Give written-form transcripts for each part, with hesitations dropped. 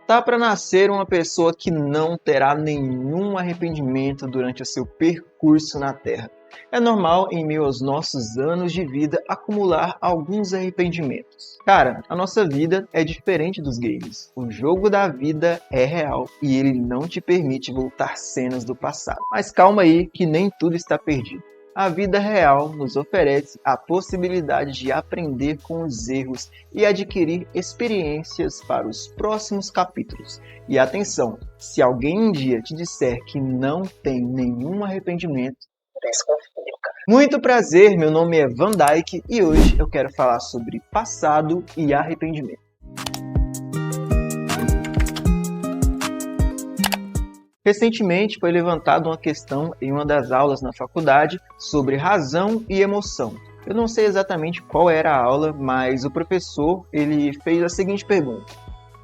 Tá para nascer uma pessoa que não terá nenhum arrependimento durante o seu percurso na Terra. É normal, em meio aos nossos anos de vida, acumular alguns arrependimentos. Cara, a nossa vida é diferente dos games. O jogo da vida é real e ele não te permite voltar cenas do passado. Mas calma aí, que nem tudo está perdido. A vida real nos oferece a possibilidade de aprender com os erros e adquirir experiências para os próximos capítulos. E atenção, se alguém um dia te disser que não tem nenhum arrependimento, desconfie, cara. Muito prazer, meu nome é Van Dyke e hoje eu quero falar sobre passado e arrependimento. Recentemente foi levantada uma questão em uma das aulas na faculdade sobre razão e emoção. Eu não sei exatamente qual era a aula, mas o professor ele fez a seguinte pergunta: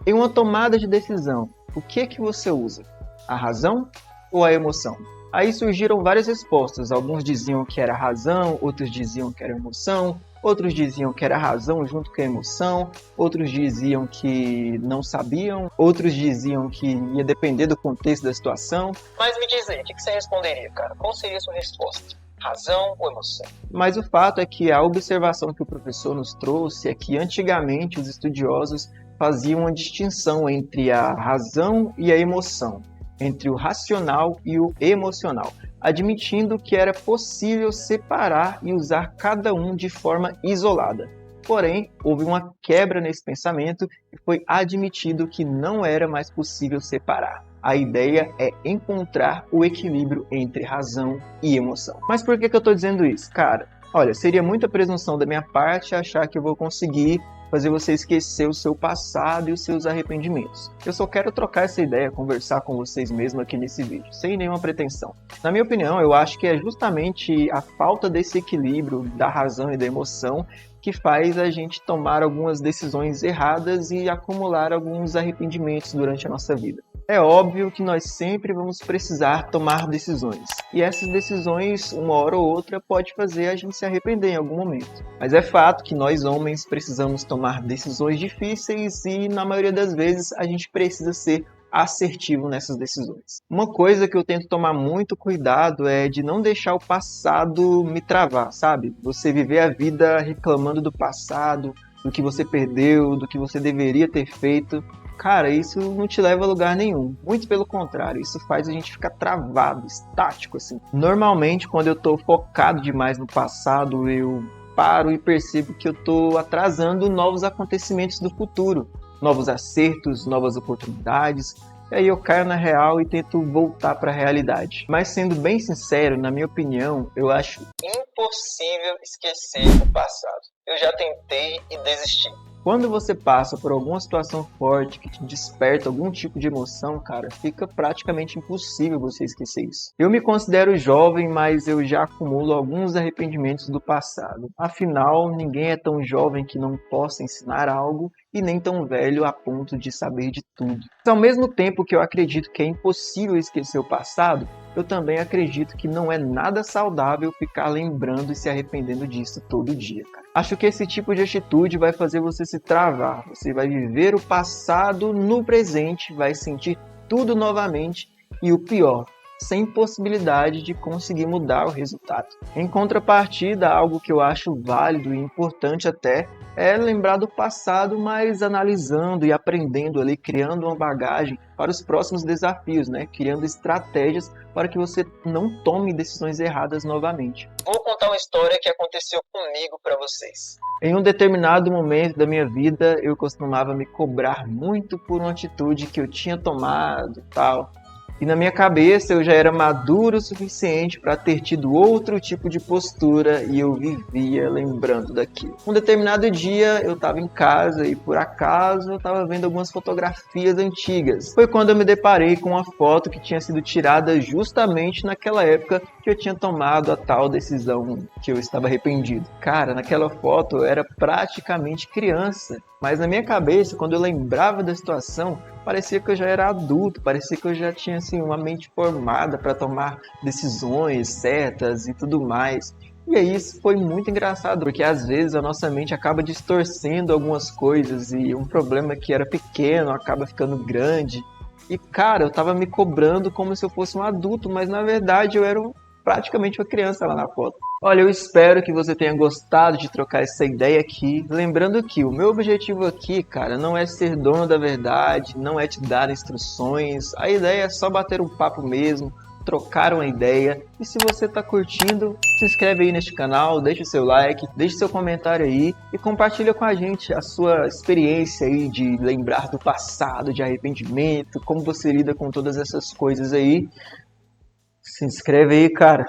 em uma tomada de decisão, o que você usa? A razão ou a emoção? Aí surgiram várias respostas. Alguns diziam que era a razão, outros diziam que era a emoção, outros diziam que era a razão junto com a emoção, outros diziam que não sabiam, outros diziam que ia depender do contexto da situação. Mas me diz aí, o que você responderia, cara? Qual seria a sua resposta? Razão ou emoção? Mas o fato é que a observação que o professor nos trouxe é que antigamente os estudiosos faziam uma distinção entre a razão e a emoção, entre o racional e o emocional, admitindo que era possível separar e usar cada um de forma isolada. Porém, houve uma quebra nesse pensamento e foi admitido que não era mais possível separar. A ideia é encontrar o equilíbrio entre razão e emoção. Mas por que eu estou dizendo isso? Cara, olha, seria muita presunção da minha parte achar que eu vou conseguir fazer você esquecer o seu passado e os seus arrependimentos. Eu só quero trocar essa ideia, conversar com vocês mesmo aqui nesse vídeo, sem nenhuma pretensão. Na minha opinião, eu acho que é justamente a falta desse equilíbrio da razão e da emoção que faz a gente tomar algumas decisões erradas e acumular alguns arrependimentos durante a nossa vida. É óbvio que nós sempre vamos precisar tomar decisões. E essas decisões, uma hora ou outra, pode fazer a gente se arrepender em algum momento. Mas é fato que nós homens precisamos tomar decisões difíceis e, na maioria das vezes, a gente precisa ser assertivo nessas decisões. Uma coisa que eu tento tomar muito cuidado é de não deixar o passado me travar, sabe? Você viver a vida reclamando do passado, do que você perdeu, do que você deveria ter feito. Cara, isso não te leva a lugar nenhum. Muito pelo contrário, isso faz a gente ficar travado, estático, assim. Normalmente, quando eu tô focado demais no passado, eu paro e percebo que eu tô atrasando novos acontecimentos do futuro. Novos acertos, novas oportunidades. E aí eu caio na real e tento voltar para a realidade. Mas sendo bem sincero, na minha opinião, eu acho impossível esquecer o passado. Eu já tentei e desisti. Quando você passa por alguma situação forte que te desperta algum tipo de emoção, cara, fica praticamente impossível você esquecer isso. Eu me considero jovem, mas eu já acumulo alguns arrependimentos do passado. Afinal, ninguém é tão jovem que não possa ensinar algo e nem tão velho a ponto de saber de tudo. Mas ao mesmo tempo que eu acredito que é impossível esquecer o passado, eu também acredito que não é nada saudável ficar lembrando e se arrependendo disso todo dia, cara. Acho que esse tipo de atitude vai fazer você se travar. Você vai viver o passado no presente, vai sentir tudo novamente e o pior, sem possibilidade de conseguir mudar o resultado. Em contrapartida, algo que eu acho válido e importante até é lembrar do passado, mas analisando e aprendendo ali, criando uma bagagem para os próximos desafios, né? Criando estratégias para que você não tome decisões erradas novamente. Vou contar uma história que aconteceu comigo para vocês. Em um determinado momento da minha vida, eu costumava me cobrar muito por uma atitude que eu tinha tomado e tal. E na minha cabeça eu já era maduro o suficiente para ter tido outro tipo de postura e eu vivia lembrando daquilo. Um determinado dia eu estava em casa e por acaso eu estava vendo algumas fotografias antigas. Foi quando eu me deparei com uma foto que tinha sido tirada justamente naquela época que eu tinha tomado a tal decisão que eu estava arrependido. Cara, naquela foto eu era praticamente criança. Mas na minha cabeça, quando eu lembrava da situação, parecia que eu já era adulto, parecia que eu já tinha assim, uma mente formada para tomar decisões certas e tudo mais. E aí isso foi muito engraçado, porque às vezes a nossa mente acaba distorcendo algumas coisas e um problema que era pequeno acaba ficando grande. E cara, eu tava me cobrando como se eu fosse um adulto, mas na verdade eu era praticamente uma criança lá na foto. Olha, eu espero que você tenha gostado de trocar essa ideia aqui. Lembrando que o meu objetivo aqui, cara, não é ser dono da verdade, não é te dar instruções. A ideia é só bater um papo mesmo, trocar uma ideia. E se você está curtindo, se inscreve aí neste canal, deixa o seu like, deixa seu comentário aí e compartilha com a gente a sua experiência aí de lembrar do passado, de arrependimento, como você lida com todas essas coisas aí. Se inscreve aí, cara.